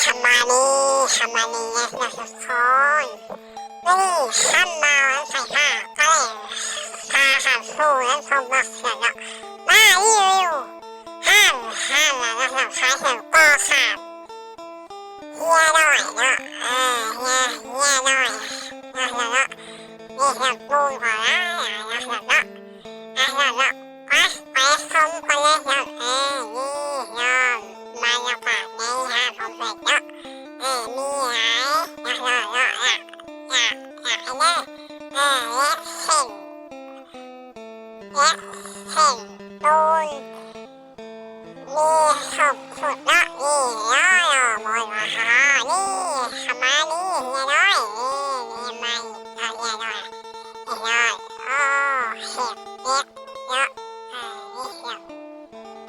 ทำมานี่ทำมานี่นะทุกคนนี่ข้ามมาใส่ผ้าก็เลยพาขับสู้แล้วชมนักเสียงมาอีวิวห้ามแล้วนะครับขายเสียงก็ขาดเฮียหน่อยเนาะเฮียหน่อยนะครับนี่เสียงปูนพอแล้วนะครับเนาะนะครับไปชมกันเลยครับนี่ยอมบรรยากาศในห้างผมเสร็จเนาะมีหลายนะครับเนาะอยากให้เล่นเส้นปูนมีขอบสุดเนาะนี่ย่อหมดราคานี่ขมานี่เฮียน้อยนี่ไม่เฮียน้อยโอ้เสียบเล็กเนาะนี่เสียบ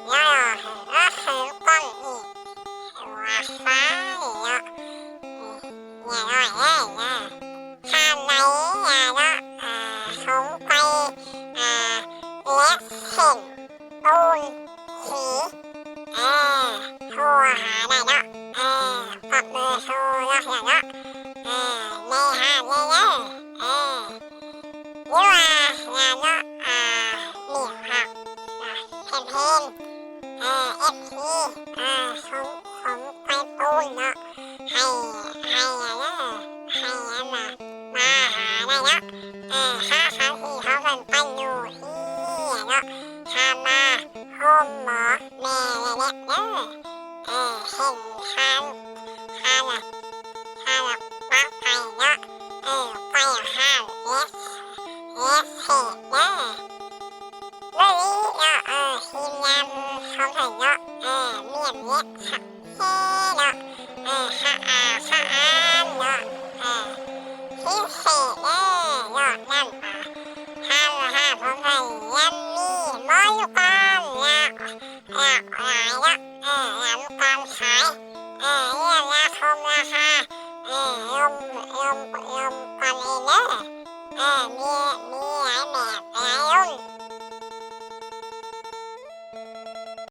ย่อคือกล้องอีกว่าฟ้าเนาะเฮียน้อยข้างในเนาะสงไปเล็กเส้นปูนสีโทรหาได้เนาะปักเบอร์โทรเนาะเนาะในห้างเลยหรือว่าเนาะมีหักเพนFP ของไปปูนเนาะให้มาหาได้เนาะค่าที่เขากันไปอยู่ที่เนาะข้ามาโฮมหมอแม่เล็กเนาะเห็นข้าปักไปเนาะไปห้างเอสเนาะเรื่องนี้เนาะทีมงานเขาใส่เนาะเมียนเล็กขับเนาะข้าอ่านเนาะพิเศษเนาะนั่นผมใส่ยันมีมอยุกานเนาะหลายเนาะน้ำตาลขายเนี่ยราคาลมกันเองเนาะมีหลายแบบหลายรุ่น